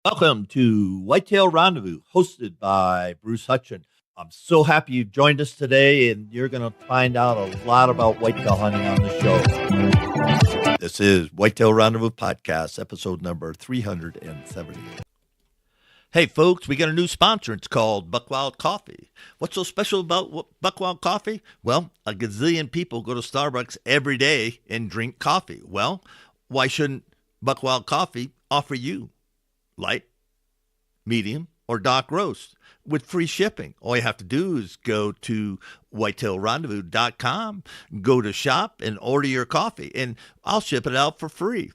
Welcome to Whitetail Rendezvous, hosted by Bruce Hutchin. I'm so happy you've joined us today, and you're going to find out a lot about whitetail hunting on the show. This is Whitetail Rendezvous Podcast, episode number 370. Hey, folks, we got a new sponsor. It's called Buckwild Coffee. What's so special about Buckwild Coffee? Well, a gazillion people go to Starbucks every day and drink coffee. Well, why shouldn't Buckwild Coffee offer you light, medium, or dark roast with free shipping? All you have to do is go to whitetailrendezvous.com, go to shop, and order your coffee, and I'll ship it out for free.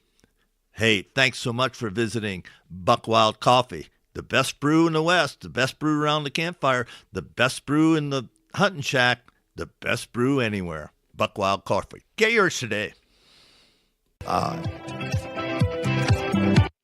Hey, thanks so much for visiting Buckwild Coffee. The best brew in the West, the best brew around the campfire, the best brew in the hunting shack, the best brew anywhere. Buckwild Coffee. Get yours today.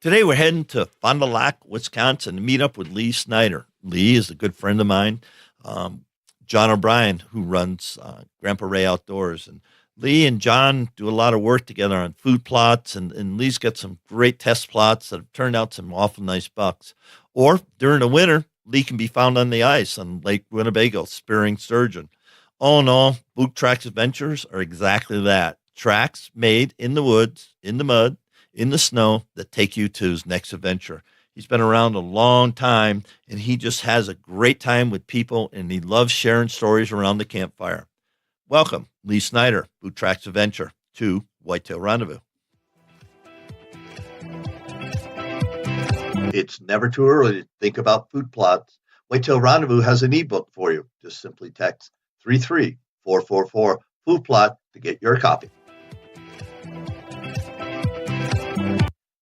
Today we're heading to Fond du Lac, Wisconsin to meet up with Lee Schneider. Lee is a good friend of mine, John O'Brien, who runs Grandpa Ray Outdoors. And Lee and John do a lot of work together on food plots, and Lee's got some great test plots that have turned out some awful nice bucks. Or during the winter, Lee can be found on the ice on Lake Winnebago, spearing sturgeon. All in all, Boot-Trac's adventures are exactly that. Tracks made in the woods, in the mud, in the snow that take you to his next adventure. He's been around a long time, and he just has a great time with people, and he loves sharing stories around the campfire. Welcome, Lee Schneider, Boot-Trac's adventure, to Whitetail Rendezvous. It's never too early to think about food plots. Whitetail Rendezvous has an ebook for you. Just simply text 33444 food plot to get your copy.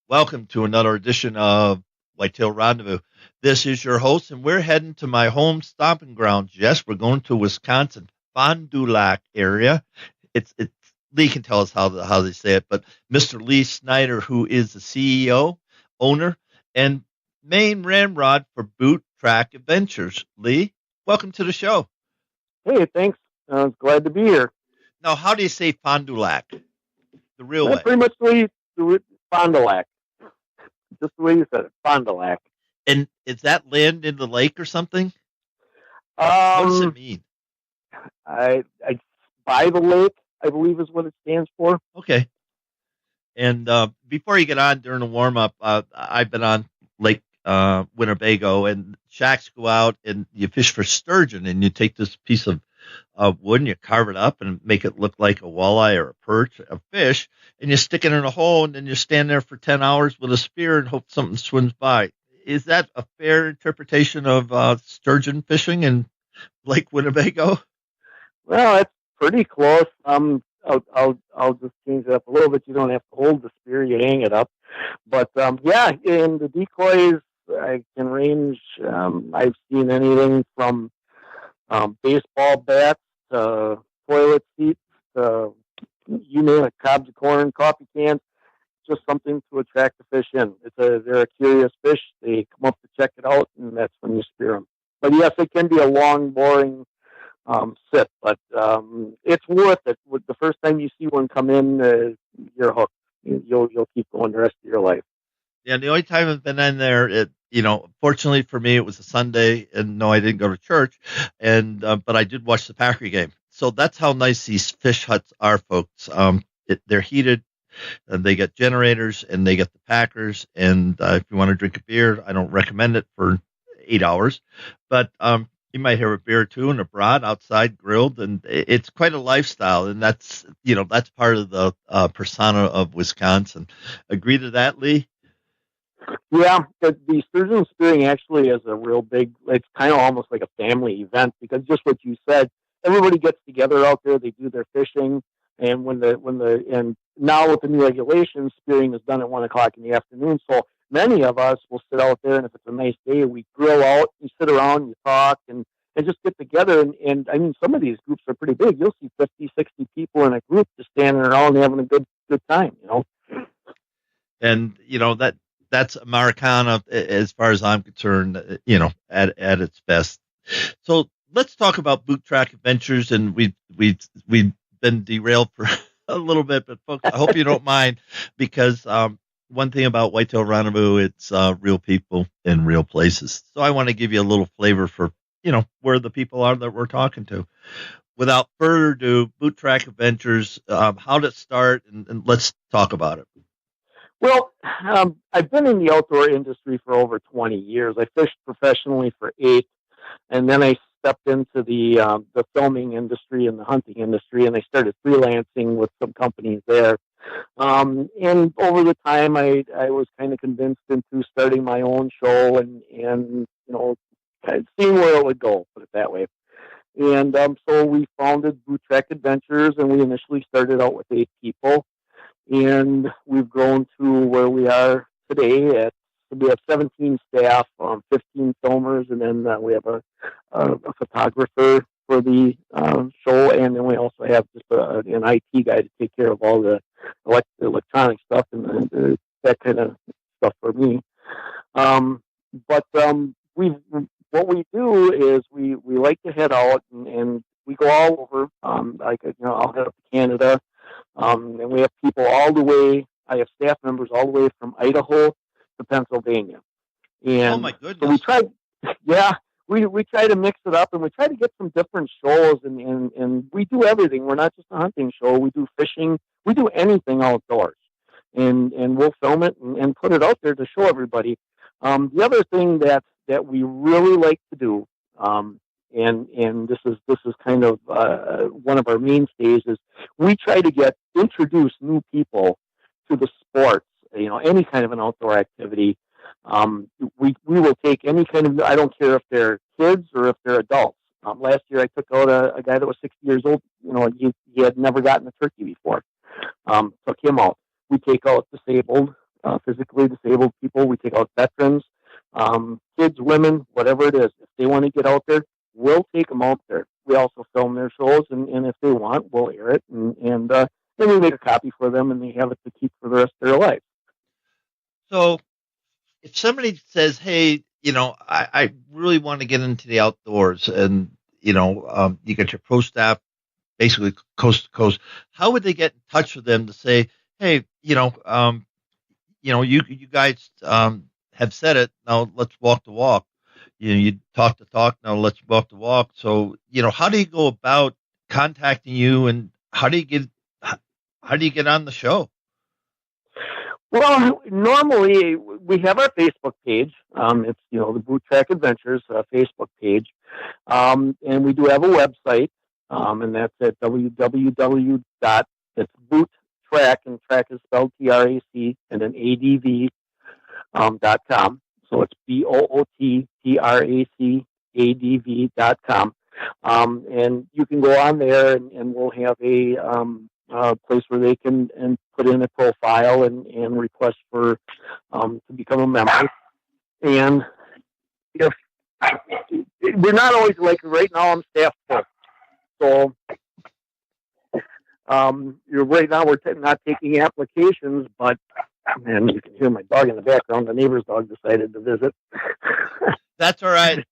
Welcome to another edition of Whitetail Rendezvous. This is your host, and we're heading to my home stomping grounds. Yes, we're going to Wisconsin, Fond du Lac area. It's Lee can tell us how they say it, but Mr. Lee Schneider, who is the CEO, owner, and main ramrod for Boot-Trac Adventures. Lee, welcome to the show. Hey, thanks. Glad to be here. Now, how do you say Fond du Lac? The real way. Pretty much the Fond du Lac. Just the way you said it, Fond du Lac. And is that land in the lake or something? What does it mean? I by the lake, I believe is what it stands for. Okay. And before you get on during the warm-up, I've been on Lake Winnebago, and shacks go out and you fish for sturgeon, and you take this piece of wood and you carve it up and make it look like a walleye or a perch, a fish, and you stick it in a hole, and then you stand there for 10 hours with a spear and hope something swims by. Is that a fair interpretation of sturgeon fishing in Lake Winnebago? Well, it's pretty close. I'll just change it up a little bit. You don't have to hold the spear; you hang it up. But yeah, and the decoys I can range. I've seen anything from baseball bats to toilet seats to you name it, cobs of corn, coffee cans. Just something to attract the fish in. They're a curious fish. They come up to check it out, and that's when you spear them. But yes, it can be a long, boring sit, but it's worth it. The first time you see one come in, you're hooked. You'll keep going the rest of your life. Yeah, the only time I've been in there, fortunately for me, it was a Sunday, and no, I didn't go to church, and but I did watch the Packer game. So that's how nice these fish huts are, folks. They're heated, and they get generators, and they get the Packers. And if you want to drink a beer, I don't recommend it for 8 hours, but you might have a beer or two and a brat outside grilled, and it's quite a lifestyle. And that's part of the persona of Wisconsin. Agree to that, Lee? Yeah, the sturgeon spearing actually is a real big, it's kind of almost like a family event, because just what you said, everybody gets together out there, they do their fishing, and and now with the new regulations, spearing is done at 1:00 in the afternoon. So many of us will sit out there, and if it's a nice day, we grill out, you sit around, you talk, and just get together. And I mean, some of these groups are pretty big. You'll see 50, 60 people in a group just standing around having a good time, And, that's Americana as far as I'm concerned, at its best. So let's talk about Boot-Trac Adventures, and we've been derailed for a little bit, but folks, I hope you don't mind, because one thing about Whitetail Rendezvous, it's real people in real places. So I want to give you a little flavor for, where the people are that we're talking to. Without further ado, Boot-Trac Adventures, how did it start? And let's talk about it. Well, I've been in the outdoor industry for over 20 years. I fished professionally for 8, and then I stepped into the filming industry and the hunting industry, and I started freelancing with some companies there. And over the time, I was kind of convinced into starting my own show and kind of seeing where it would go, put it that way. And so we founded Boot-Trac Adventures, and we initially started out with 8 people. And we've grown to where we are today. We have 17 staff, 15 filmers, and then we have a photographer for the show, and then we also have just an IT guy to take care of all the electronic stuff and that kind of stuff for me. But what we do is we like to head out and we go all over. I'll head up to Canada. And we have people all the way. I have staff members all the way from Idaho to Pennsylvania. And oh my goodness! So we try, we try to mix it up, and we try to get some different shows. And we do everything. We're not just a hunting show. We do fishing. We do anything outdoors, and we'll film it and put it out there to show everybody. The other thing that we really like to do. And this is kind of one of our mainstays is we try to introduce new people to the sports, any kind of an outdoor activity. We will take any kind of, I don't care if they're kids or if they're adults. Last year I took out a guy that was 60 years old. He had never gotten a turkey before. Took him out. We take out disabled, physically disabled people. We take out veterans, kids, women, whatever it is. If they want to get out there, we'll take them out there. We also film their shows, and if they want, we'll air it, and then we make a copy for them, and they have it to keep for the rest of their life. So if somebody says, hey, I really want to get into the outdoors, and, you got your pro staff basically coast to coast, how would they get in touch with them to say, hey, you guys have said it, now let's walk the walk. You talk the talk, now let's walk the walk. So, how do you go about contacting you, and how do you get on the show? Well, normally we have our Facebook page. It's, the Boot-Trac Adventures Facebook page. And we do have a website, and that's at it's Boot-Trac, and track is spelled TRAC, and then ADV.com. So it's BOOTTRACADV.com. And you can go on there, and we'll have a place where they can put in a profile and request for to become a member. And if we're not always like right now, I'm staff full. So right now we're not taking applications, but man, you can hear my dog in the background. The neighbor's dog decided to visit. That's all right.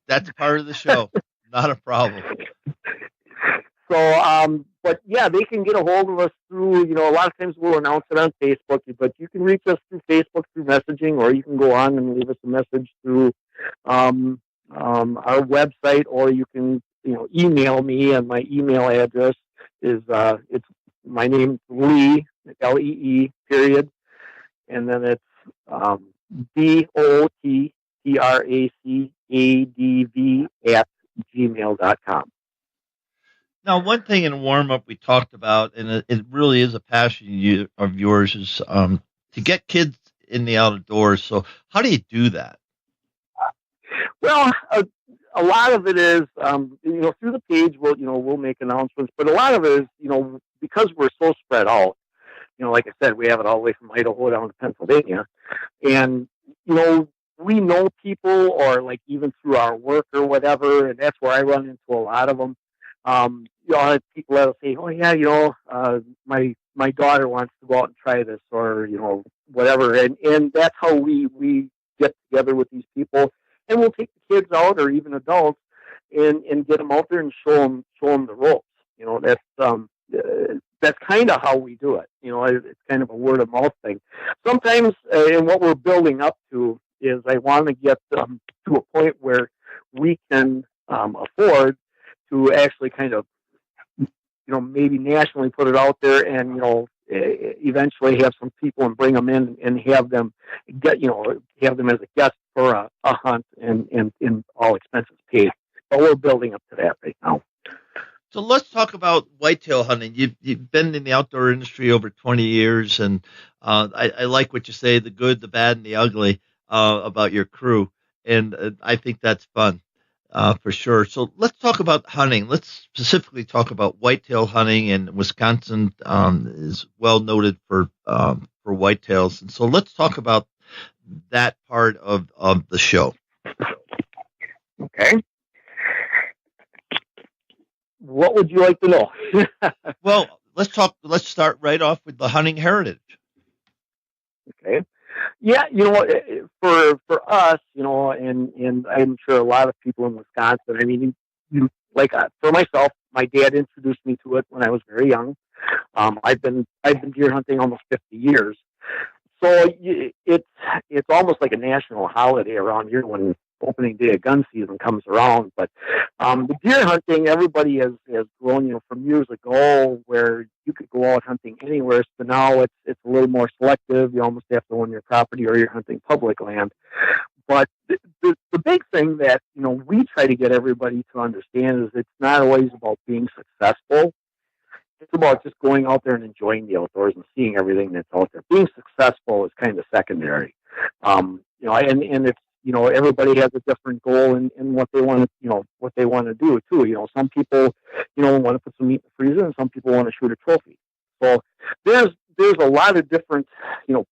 That's part of the show. Not a problem. So, but yeah, they can get a hold of us through, a lot of times we'll announce it on Facebook, but you can reach us through Facebook, through messaging, or you can go on and leave us a message through our website, or you can, email me, and my email address is, it's my name, Lee, Lee, period. And then it's BOOTTRACADV@gmail.com. Now, one thing in warm-up we talked about, and it really is a passion of yours, is to get kids in the outdoors. So how do you do that? Well, a lot of it is, through the page, we'll make announcements, but a lot of it is, because we're so spread out. Like I said, we have it all the way from Idaho down to Pennsylvania. And, we know people, or like even through our work or whatever, and that's where I run into a lot of them. I have people that'll say, oh yeah, my daughter wants to go out and try this, or, whatever. And that's how we get together with these people, and we'll take the kids out, or even adults, and get them out there and show them the ropes. That's, that's kind of how we do it. It's kind of a word of mouth thing. Sometimes, and what we're building up to is I want to get to a point where we can afford to actually kind of, maybe nationally put it out there and, eventually have some people and bring them in and have them have them as a guest for a hunt and all expenses paid. But we're building up to that right now. So let's talk about whitetail hunting. You've been in the outdoor industry over 20 years, and I like what you say, the good, the bad, and the ugly about your crew, and I think that's fun for sure. So let's talk about hunting. Let's specifically talk about whitetail hunting, and Wisconsin is well noted for whitetails. And so let's talk about that part of the show. Okay. What would you like to know? Well, let's start right off with the hunting heritage. Okay. Yeah, for us, and I'm sure a lot of people in Wisconsin, I mean, for myself, my dad introduced me to it when I was very young. I've been deer hunting almost 50 years. So it's almost like a national holiday around here when opening day of gun season comes around. But the deer hunting, everybody has grown, from years ago where you could go out hunting anywhere. So now it's a little more selective. You almost have to own your property or you're hunting public land. But the big thing that, we try to get everybody to understand is it's not always about being successful. It's about just going out there and enjoying the outdoors and seeing everything that's out there. Being successful is kind of secondary. And it's, everybody has a different goal in what they want to, what they want to do too. Some people, want to put some meat in the freezer, and some people want to shoot a trophy. So there's a lot of different,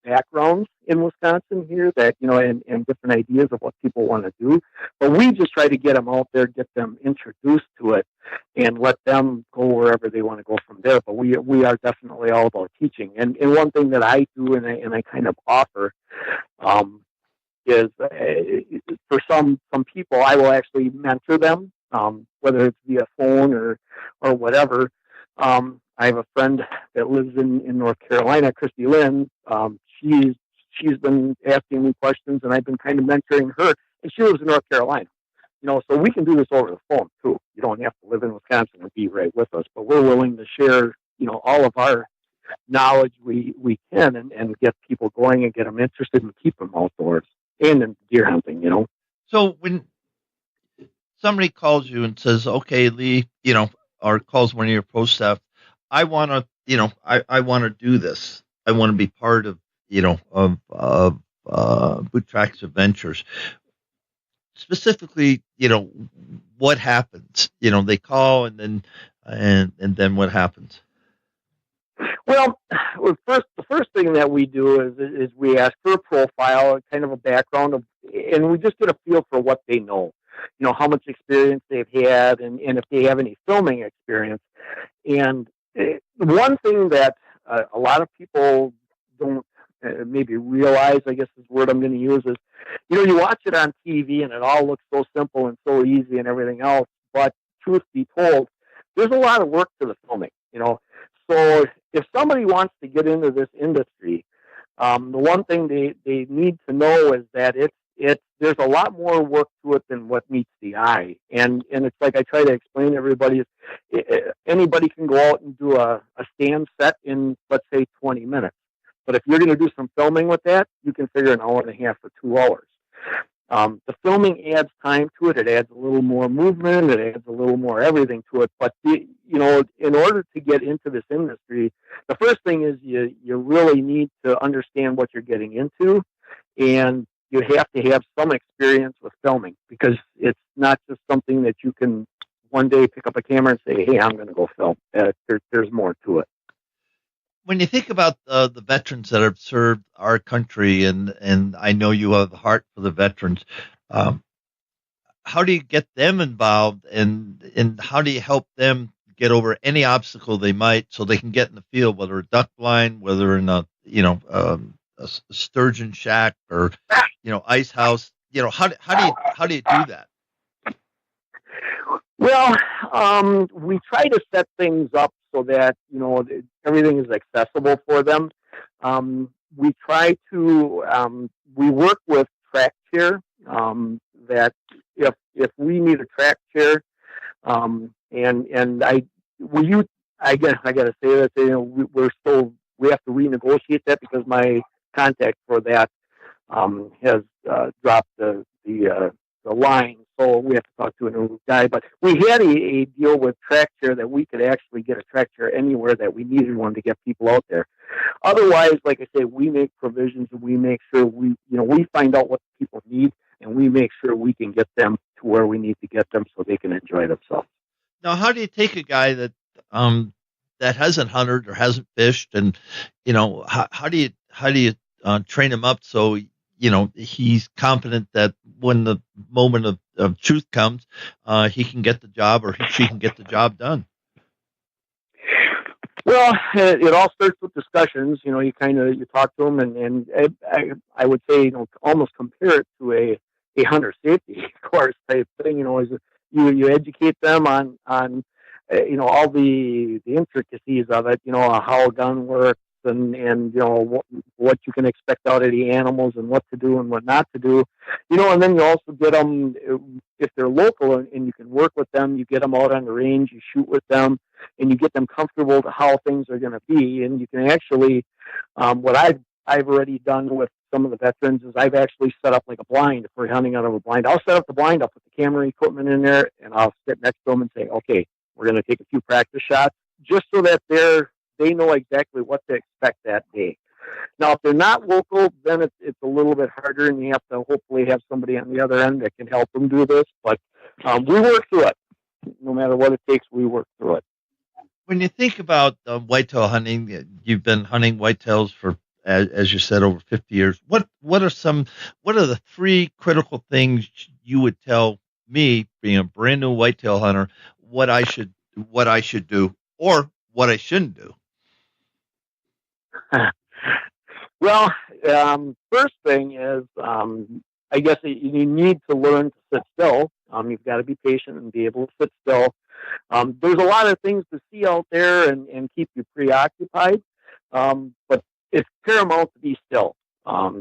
backgrounds in Wisconsin here that, and different ideas of what people want to do. But we just try to get them out there, get them introduced to it, and let them go wherever they want to go from there. But we are definitely all about teaching. And one thing that I do and I kind of offer, is for some people, I will actually mentor them, whether it's via phone or whatever. I have a friend that lives in North Carolina, Christy Lynn. She's been asking me questions, and I've been kind of mentoring her. And she lives in North Carolina, so we can do this over the phone too. You don't have to live in Wisconsin and be right with us, but we're willing to share, all of our knowledge we can and get people going and get them interested and keep them outdoors and in deer hunting. So when somebody calls you and says, "Okay, Lee," or calls one of your pro staff, I want to, I want to do this. I want to be part of, Boot-Trac's adventures. Specifically, what happens? They call and then what happens? Well, the first thing that we do is we ask for a profile, kind of a background and we just get a feel for what they know. How much experience they've had, and if they have any filming experience. And one thing that a lot of people don't maybe realize, I guess is the word I'm going to use, is, you watch it on TV and it all looks so simple and so easy and everything else. But truth be told, there's a lot of work to the filming, So if somebody wants to get into this industry, the one thing they need to know is that there's a lot more work to it than what meets the eye. And it's like I try to explain to everybody, anybody can go out and do a stand set in, let's say, 20 minutes. But if you're going to do some filming with that, you can figure an hour and a half or 2 hours. The filming adds time to it. It adds a little more movement. It adds a little more everything to it. But, in order to get into this industry, the first thing is you really need to understand what you're getting into. And you have to have some experience with filming, because it's not just something that you can one day pick up a camera and say, "Hey, I'm going to go film." There's more to it. When you think about the veterans that have served our country, and I know you have a heart for the veterans, how do you get them involved, and how do you help them get over any obstacle they might, so they can get in the field, whether a duck blind, whether in a sturgeon shack or ice house? How do you do that? Well, we try to set things up so that, everything is accessible for them. We try to, we work with track chair, that if we need a track chair, and I guess I got to say that, we have to renegotiate that because my contact for that, has dropped the line, so we have to talk to a new guy. But we had a deal with track chair that we could actually get a track chair anywhere that we needed one to get people out there. Otherwise, like I say, we make provisions and we make sure we find out what people need and we make sure we can get them to where we need to get them so they can enjoy themselves. Now, how do you take a guy that hasn't hunted or hasn't fished, and how do you train him up so he's confident that when the moment of truth comes, he can get the job or she can get the job done? Well, it all starts with discussions. You talk to them, and I would say, almost compare it to a hunter safety course type thing. Is you educate them on all the intricacies of it. How a gun works, and what you can expect out of the animals and what to do and what not to do. And then you also get them, if they're local and you can work with them, you get them out on the range, you shoot with them, and you get them comfortable to how things are going to be. And you can actually, what I've already done with some of the veterans is I've actually set up like a blind. If we're hunting out of a blind, I'll set up the blind, I'll put the camera equipment in there, and I'll sit next to them and say, okay, we're going to take a few practice shots, just so that they know exactly what to expect that day. Now, if they're not local, then it's a little bit harder, and you have to hopefully have somebody on the other end that can help them do this. But we work through it. No matter what it takes, we work through it. When you think about whitetail hunting, you've been hunting whitetails for, as you said, over 50 years. What are the three critical things you would tell me, being a brand new whitetail hunter, what I should do or what I shouldn't do? Well, first thing is, I guess you need to learn to sit still. You've got to be patient and be able to sit still. There's a lot of things to see out there and keep you preoccupied, but it's paramount to be still,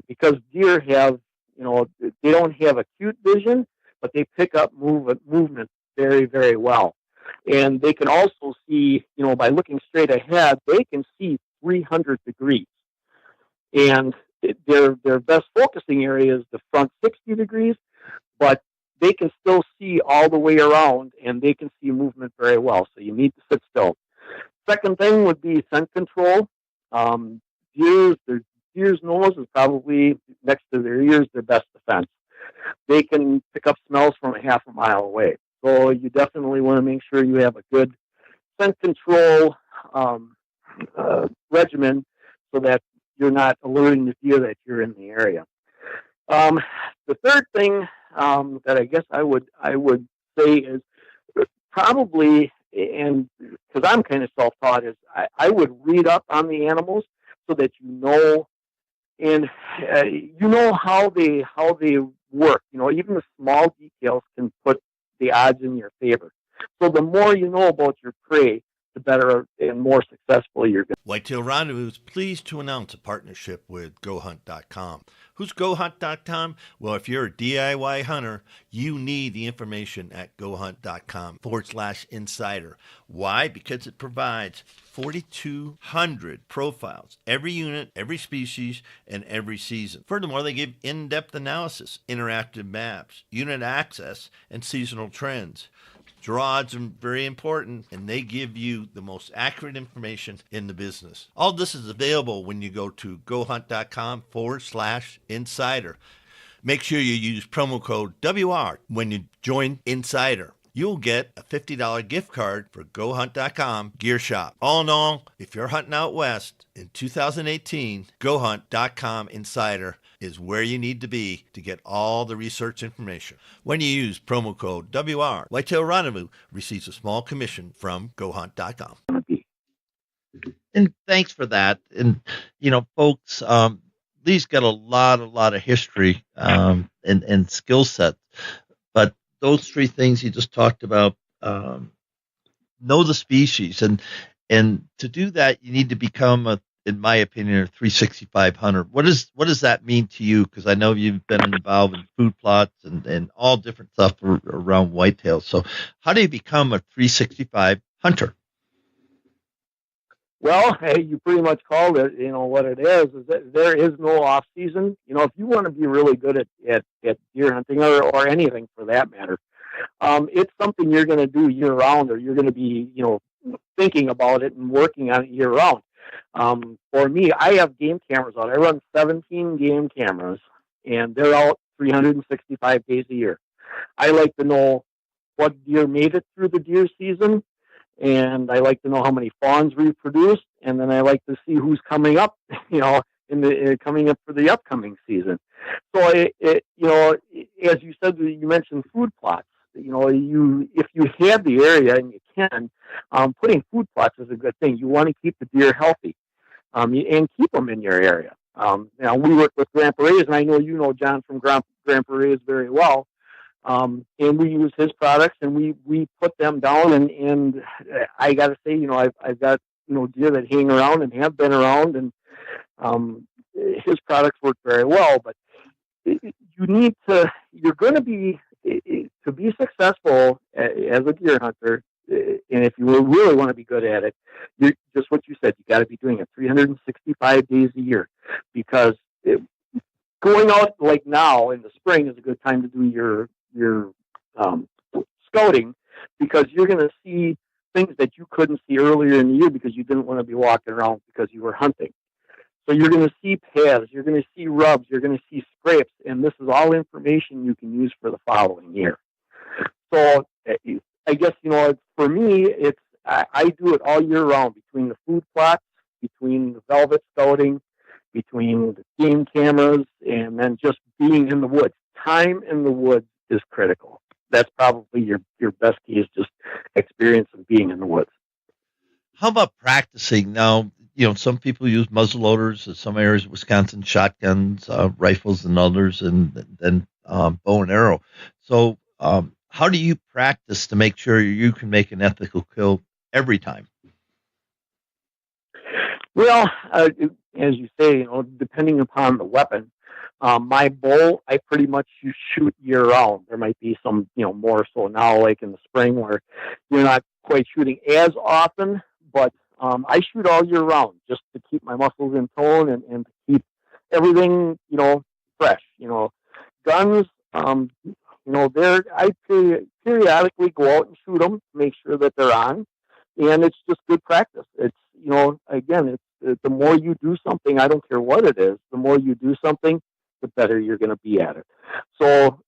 because deer have, they don't have acute vision, but they pick up movement very, very well. And they can also see, by looking straight ahead, they can see 300 degrees. And their best focusing area is the front 60 degrees, but they can still see all the way around, and they can see movement very well. So you need to sit still. Second thing would be scent control. Deer's nose is probably, next to their ears, their best defense. They can pick up smells from a half a mile away. So you definitely want to make sure you have a good scent control regimen so that you're not alerting the deer that you're in the area. The third thing that I guess I would say is probably, and because I'm kind of self-taught, is I would read up on the animals so that and how they work. Even the small details can put the odds in your favor. So the more you know about your prey, the better and more successful you're going to be. Whitetail Rendezvous is pleased to announce a partnership with GoHunt.com. Who's GoHunt.com? Well, if you're a DIY hunter, you need the information at GoHunt.com/insider. Why? Because it provides 4,200 profiles, every unit, every species, and every season. Furthermore, they give in-depth analysis, interactive maps, unit access, and seasonal trends. Draw odds are very important, and they give you the most accurate information in the business. All this is available when you go to GoHunt.com/insider. Make sure you use promo code WR when you join Insider. You'll get a $50 gift card for GoHunt.com Gear Shop. All in all, if you're hunting out west in 2018, GoHunt.com Insider is where you need to be to get all the research information. When you use promo code WR, Whitetail Rendezvous receives a small commission from GoHunt.com. And thanks for that. And, folks, Lee's got a lot of history and skill set. But those three things you just talked about, know the species, and to do that, you need to become in my opinion, a 365 hunter. What does that mean to you? Because I know you've been involved in food plots and all different stuff around whitetails. So, how do you become a 365 hunter? Well, hey, you pretty much called it. You know what it is that there is no off season. You know, if you want to be really good at deer hunting or anything for that matter, it's something you're going to do year round, or you're going to be, thinking about it and working on it year round. For me, I have game cameras out. I run 17 game cameras, and they're out 365 days a year. I like to know what deer made it through the deer season, and I like to know how many fawns reproduced, and then I like to see who's coming up, in the coming up for the upcoming season. So, as you said, you mentioned food plots. If you have the area and you can, putting food plots is a good thing. You want to keep the deer healthy, and keep them in your area. Now we work with Grandpa Ray's, and I know you know John from Grandpa Ray's very well. And we use his products, and we put them down. And I got to say, I've got deer that hang around and have been around, and his products work very well. But you're going to be to be successful as a deer hunter, and if you really want to be good at it, you just what you said, you got to be doing it 365 days a year, because going out like now in the spring is a good time to do your scouting, because you're going to see things that you couldn't see earlier in the year because you didn't want to be walking around because you were hunting. So you're going to see paths, you're going to see rubs, you're going to see scrapes, and this is all information you can use for the following year. So I guess, for me, I do it all year round, between the food plots, between the velvet scouting, between the game cameras, and then just being in the woods. Time in the woods is critical. That's probably your best key, is just experience of being in the woods. How about practicing now? Some people use muzzle loaders in some areas of Wisconsin, shotguns, rifles, and others, and then bow and arrow. So, how do you practice to make sure you can make an ethical kill every time? Well, as you say, depending upon the weapon, my bow, I pretty much shoot year round. There might be some, more so now, like in the spring, where you're not quite shooting as often, but I shoot all year round, just to keep my muscles in tone and to keep everything, fresh. Guns, I periodically go out and shoot them, make sure that they're on, and it's just good practice. It's, again, it's the more you do something, I don't care what it is, the more you do something, the better you're going to be at it. So,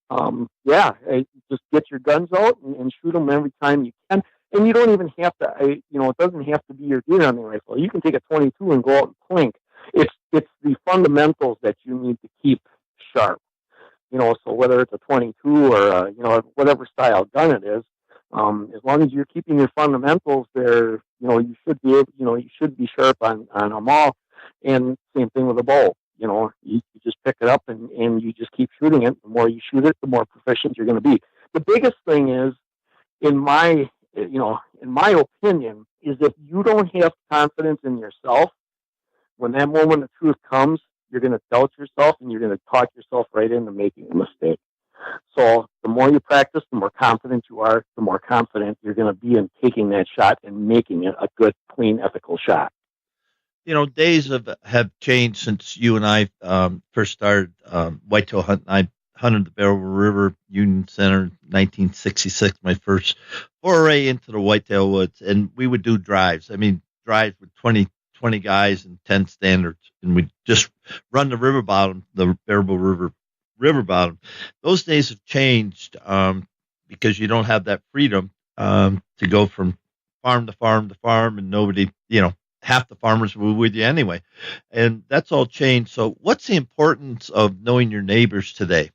just get your guns out and shoot them every time you can. And you don't even have to, it doesn't have to be your deer hunting rifle. You can take a 22 and go out and plink. It's the fundamentals that you need to keep sharp. So whether it's a 22 or, whatever style gun it is, as long as you're keeping your fundamentals there, you should be able, you should be sharp on them all. And same thing with a bow. You just pick it up and you just keep shooting it. The more you shoot it, the more proficient you're going to be. The biggest thing is, in my opinion, is if you don't have confidence in yourself, when that moment of truth comes, you're going to doubt yourself and you're going to talk yourself right into making a mistake. So the more you practice, the more confident you are, the more confident you're going to be in taking that shot and making it a good, clean, ethical shot. Days have changed since you and I first started whitetail hunting. I hunted the Bear River Union Center in 1966, my first foray into the whitetail woods, and we would do drives. I mean, drives with 20 guys and 10 standards, and we'd just run the river bottom, the Bearable River bottom. Those days have changed because you don't have that freedom to go from farm to farm to farm, and nobody, half the farmers were with you anyway, and that's all changed. So what's the importance of knowing your neighbors today?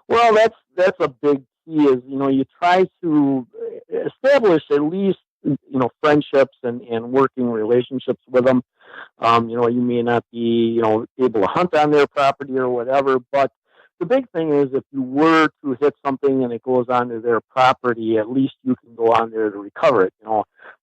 Well, that's a big key, is, you try to establish at least, friendships and working relationships with them. You may not be, able to hunt on their property or whatever, but the big thing is if you were to hit something and it goes onto their property, at least you can go on there to recover it.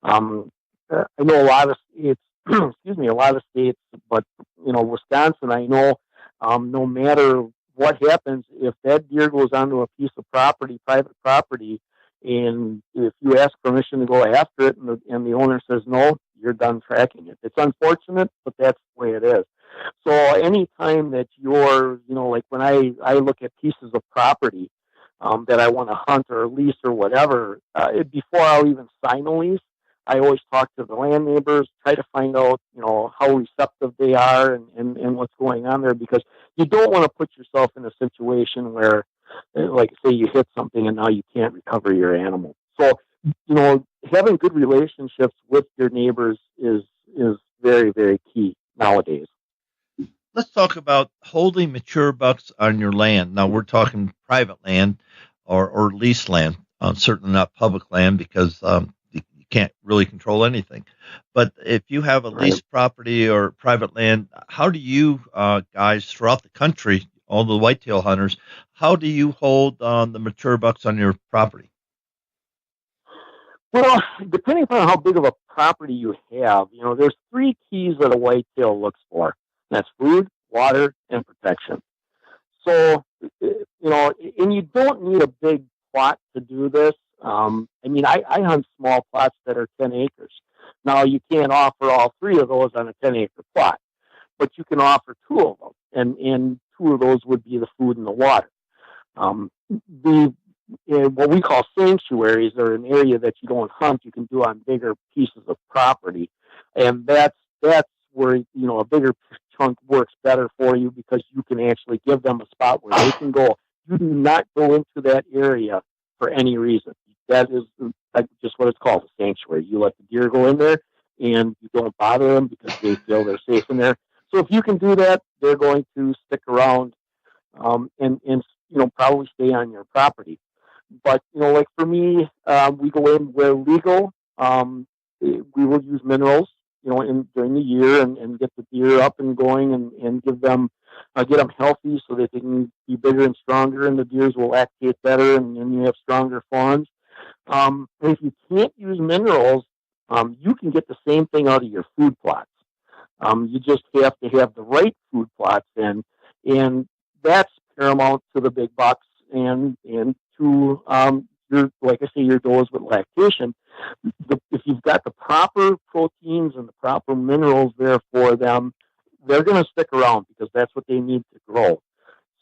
I know a lot of states, excuse me, a lot of states, but Wisconsin, I know, no matter what happens, if that deer goes onto a piece of property, private property, and if you ask permission to go after it and the owner says no, you're done tracking it. It's unfortunate, but that's the way it is. So anytime that like when I look at pieces of property that I want to hunt or lease or whatever, before I'll even sign a lease, I always talk to the land neighbors, try to find out, how receptive they are and what's going on there, because you don't want to put yourself in a situation where, like, say you hit something and now you can't recover your animal. So, having good relationships with your neighbors is very, very key nowadays. Let's talk about holding mature bucks on your land. Now, we're talking private land or leased land, certainly not public land, because you can't really control anything. But if you have a leased property or private land, how do you guys throughout the country, all the whitetail hunters, how do you hold the mature bucks on your property? Well, depending upon how big of a property you have, there's three keys that a whitetail looks for. That's food, water, and protection. So, and you don't need a big plot to do this. I hunt small plots that are 10 acres. Now, you can't offer all three of those on a 10-acre plot, but you can offer two of them, and two of those would be the food and the water. What we call sanctuaries are an area that you don't hunt, you can do on bigger pieces of property. And that's where, a bigger chunk works better for you, because you can actually give them a spot where they can go. You do not go into that area for any reason. That is just what it's called, a sanctuary. You let the deer go in there and you don't bother them because they feel they're safe in there. So if you can do that, they're going to stick around and probably stay on your property. But, like for me, we go in where legal. We will use minerals, during the year and get the deer up and going and give them, get them healthy so that they can be bigger and stronger, and the deers will lactate better, and you have stronger fawns. If you can't use minerals, you can get the same thing out of your food plots. You just have to have the right food plots in, and that's paramount to the big bucks and to like I say, your does with lactation. If you've got the proper proteins and the proper minerals there for them, they're going to stick around because that's what they need to grow.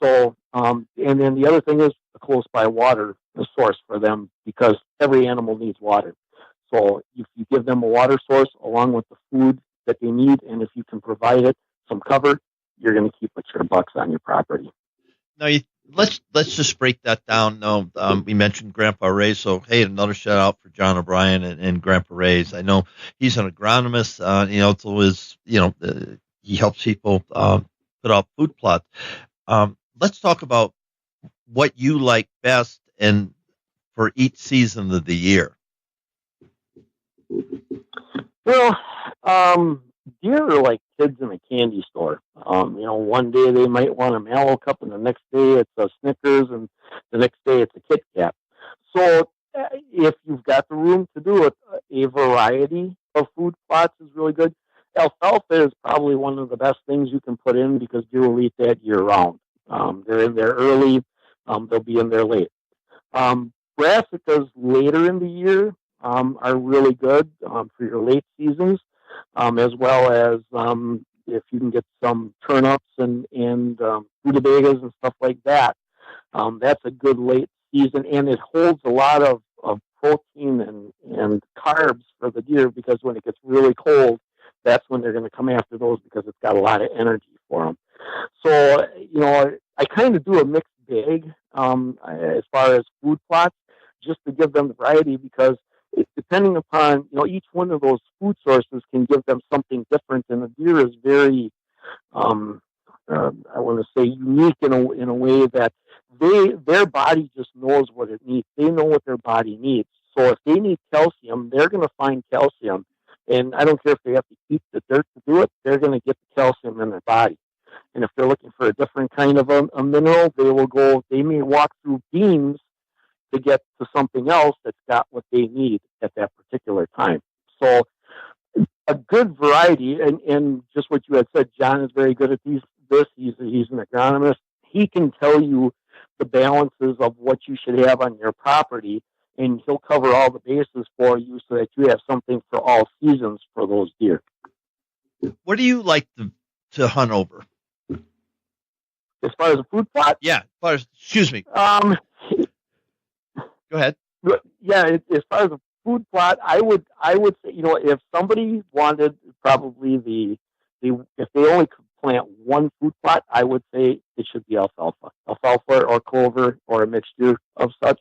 So, and then the other thing is a close by water source for them, because every animal needs water. So if you give them a water source along with the food that they need, and if you can provide it some cover, you're going to keep mature bucks on your property. Now, let's just break that down. Now, we mentioned Grandpa Ray, so hey, another shout out for John O'Brien and Grandpa Ray's. I know he's an agronomist. He helps people put out food plots. Let's talk about what you like best and for each season of the year. Well, deer are like kids in a candy store. One day they might want a Mallow Cup, and the next day it's a Snickers, and the next day it's a Kit Kat. So if you've got the room to do it, a variety of food plots is really good. Alfalfa is probably one of the best things you can put in, because deer will eat that year round. They're in there early. They'll be in there late. Brassicas later in the year are really good for your late seasons, as well as if you can get some turnips and rutabagas and stuff like that. That's a good late season, and it holds a lot of protein and carbs for the deer, because when it gets really cold, that's when they're going to come after those, because it's got a lot of energy for them. So, I kind of do a mixed bag as far as food plots, just to give them variety, because depending upon, each one of those food sources can give them something different. And the deer is very, I want to say, unique in a way that their body just knows what it needs. They know what their body needs. So if they need calcium, they're going to find calcium. And I don't care if they have to eat the dirt to do it, they're going to get the calcium in their body. And if they're looking for a different kind of a mineral, they may walk through beans to get to something else that's got what they need at that particular time. So a good variety, and just what you had said, John is very good at this. He's an agronomist. He can tell you the balances of what you should have on your property, and he'll cover all the bases for you so that you have something for all seasons for those deer. What do you like to hunt over? As far as a food plot? Yeah, excuse me. Go ahead. Yeah, as far as a food plot, I would say, if somebody wanted probably if they only could plant one food plot, I would say it should be alfalfa or clover or a mixture of such.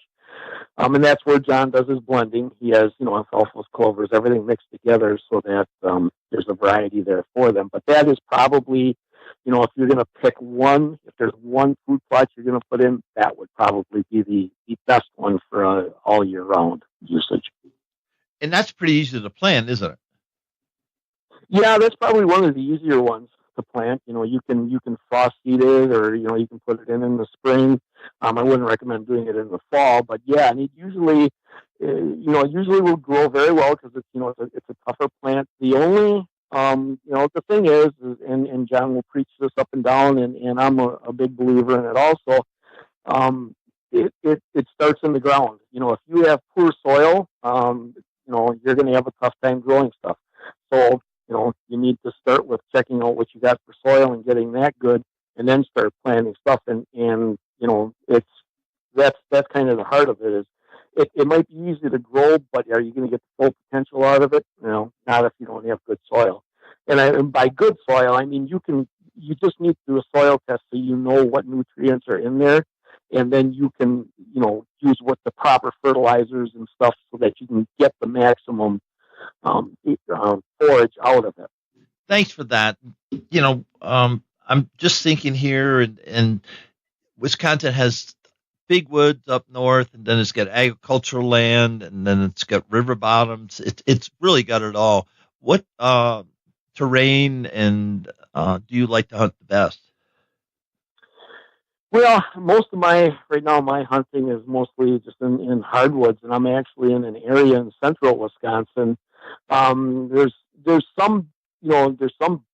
And that's where John does his blending. He has, alfalfas, clovers, everything mixed together so that there's a variety there for them. But that is probably, if you're going to pick one, if there's one food plot you're going to put in, that would probably be the best one for all year round usage. And that's pretty easy to plant, isn't it? Yeah, that's probably one of the easier ones to plant. You can frost seed it, or you can put it in the spring. I wouldn't recommend doing it in the fall, but yeah, and it usually will grow very well because it's a tougher plant. The only the thing is, and John will preach this up and down, and I'm a big believer in it also. It starts in the ground. If you have poor soil, you're going to have a tough time growing stuff. So you need to start with checking out what you got for soil and getting that good, and then start planting stuff. And that's kind of the heart of it. Is it might be easy to grow, but are you going to get the full potential out of it? Not if you don't have good soil. And by good soil, I mean you just need to do a soil test so you know what nutrients are in there, and then you can use what the proper fertilizers and stuff so that you can get the maximum forage out of it. Thanks for that. I'm just thinking here, and Wisconsin has big woods up north, and then it's got agricultural land, and then it's got river bottoms. It's really got it all. What terrain and do you like to hunt the best? Well, right now my hunting is mostly just in hardwoods, and I'm actually in an area in central Wisconsin. There's some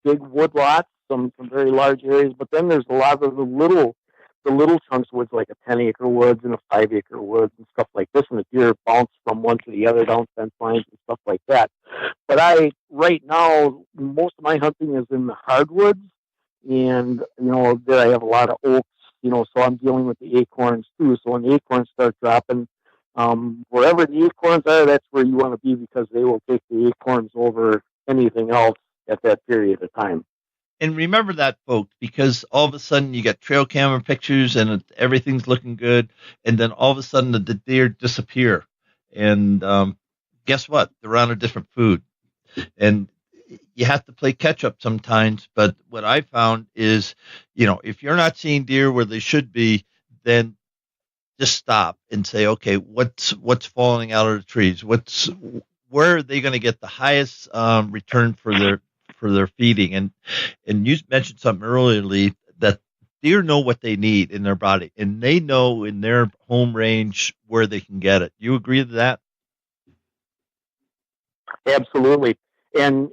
big wood lots, some very large areas, but then there's a lot of the little chunks of woods, like a 10-acre woods and a 5-acre woods and stuff like this, and the deer bounce from one to the other down fence lines and stuff like that. But right now, most of my hunting is in the hardwoods, and there I have a lot of oaks, so I'm dealing with the acorns too. So when the acorns start dropping, wherever the acorns are, that's where you want to be, because they will take the acorns over anything else at that period of time. And remember that, folks, because all of a sudden you get trail camera pictures and everything's looking good, and then all of a sudden the deer disappear. And guess what? They're on a different food. And you have to play catch up sometimes. But what I found is, if you're not seeing deer where they should be, then just stop and say, okay, what's falling out of the trees? Where are they going to get the highest return for their feeding? And you mentioned something earlier, Lee, that deer know what they need in their body, and they know in their home range where they can get it. You agree with that? Absolutely. And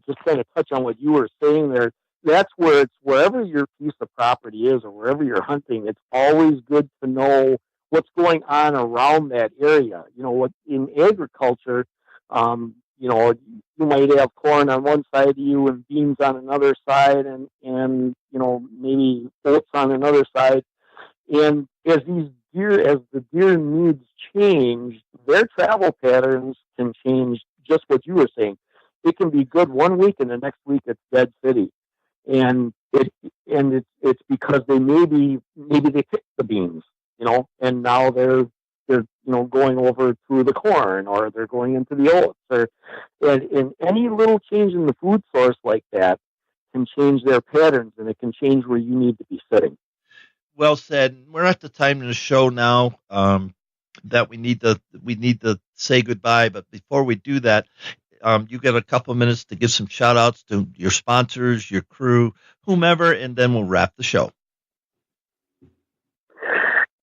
just kind of touch on what you were saying there. That's where it's wherever your piece of property is or wherever you're hunting, it's always good to know what's going on around that area. What in agriculture, you might have corn on one side of you and beans on another side, and maybe oats on another side. And as the deer needs change, their travel patterns can change. Just what you were saying, it can be good one week and the next week it's dead city, and it's because they maybe they picked the beans, and now they're going over to the corn, or they're going into the oats, and any little change in the food source like that can change their patterns, and it can change where you need to be sitting. Well said. We're at the time in the show now that we need to say goodbye. But before we do that, you get a couple of minutes to give some shout outs to your sponsors, your crew, whomever, and then we'll wrap the show.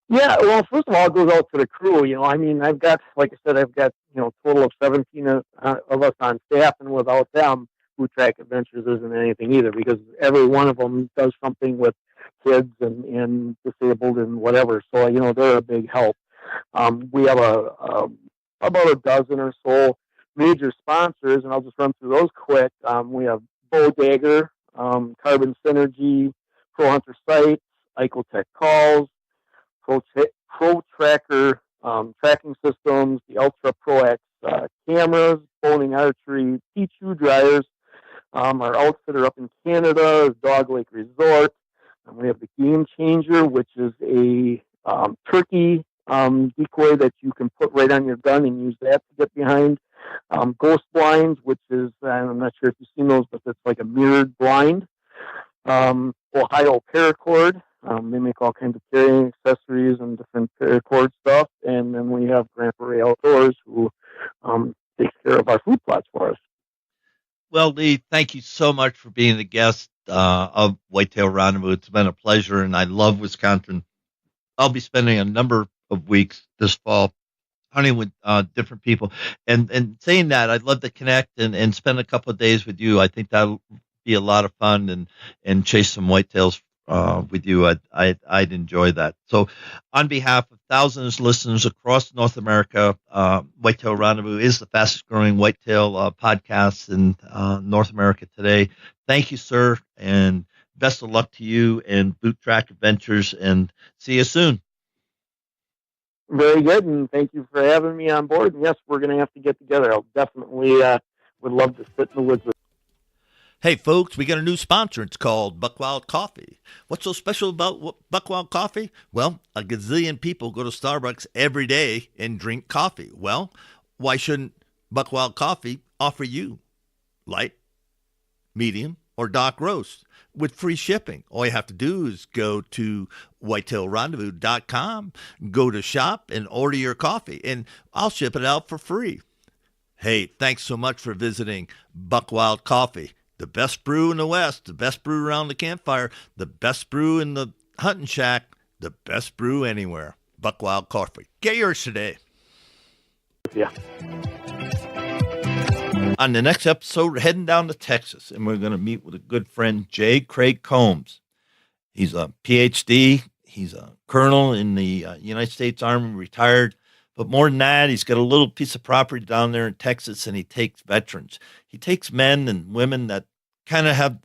Yeah, well, first of all, it goes out to the crew. I mean, I've got, like I said, a total of 17 of us on staff, and without them, Boot-Trac Adventures isn't anything either, because every one of them does something with kids and disabled and whatever. So, they're a big help. We have about a dozen or so major sponsors, and I'll just run through those quick. We have Bow Dagger, Carbon Synergy, Pro Hunter Sights, Icotech Calls, Pro Tracker tracking systems, the Ultra Pro X cameras, Boning Archery, P2 dryers. Our outfitter up in Canada is Dog Lake Resort. And we have the Game Changer, which is a turkey decoy that you can put right on your gun and use that to get behind. Ghost Blinds, which is, I'm not sure if you've seen those, but it's like a mirrored blind. Ohio Paracord. They make all kinds of carrying accessories and different paracord stuff. And then we have Grandpa Ray Outdoors, who takes care of our food plots for us. Well, Lee, thank you so much for being the guest of Whitetail Rendezvous. It's been a pleasure, and I love Wisconsin. I'll be spending a number of weeks this fall hunting with different people. And saying that, I'd love to connect and spend a couple of days with you. I think that'll be a lot of fun and chase some whitetails with you. I'd enjoy that. So on behalf of thousands of listeners across North America, Whitetail Rendezvous is the fastest growing whitetail podcast in North America today. Thank you, sir, and best of luck to you and Boot-Trac Adventures, and see you soon. Very good, and thank you for having me on board. And yes, we're going to have to get together. I'll definitely would love to sit in the woods with you. Hey, folks, we got a new sponsor. It's called Buckwild Coffee. What's so special about Buckwild Coffee? Well, a gazillion people go to Starbucks every day and drink coffee. Well, why shouldn't Buckwild Coffee offer you light, medium, or dark roast with free shipping? All you have to do is go to whitetailrendezvous.com, go to shop, and order your coffee, and I'll ship it out for free. Hey, thanks so much for visiting Buckwild Coffee. The best brew in the West, the best brew around the campfire, the best brew in the hunting shack, the best brew anywhere. Buckwild Coffee. Get yours today. Yeah. On the next episode, we're heading down to Texas, and we're going to meet with a good friend, J. Craig Combs. He's a PhD. He's a colonel in the United States Army, retired. But more than that, he's got a little piece of property down there in Texas, and he takes veterans. He takes men and women that kind of have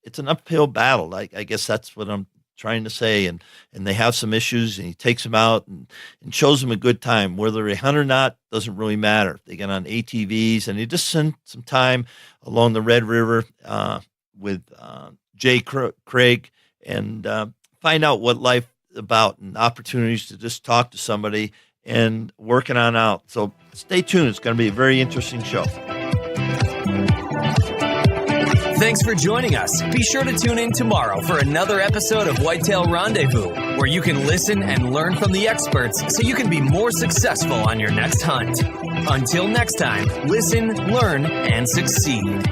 it's an uphill battle. I guess that's what I'm trying to say. And they have some issues, and he takes them out and shows them a good time. Whether they hunt or not doesn't really matter. They get on ATVs, and he just spent some time along the Red River with Jay Craig and find out what life is about and opportunities to just talk to somebody and working on out. So stay tuned. It's going to be a very interesting show. Thanks for joining us. Be sure to tune in tomorrow for another episode of Whitetail Rendezvous, where you can listen and learn from the experts so you can be more successful on your next hunt. Until next time, listen, learn, and succeed.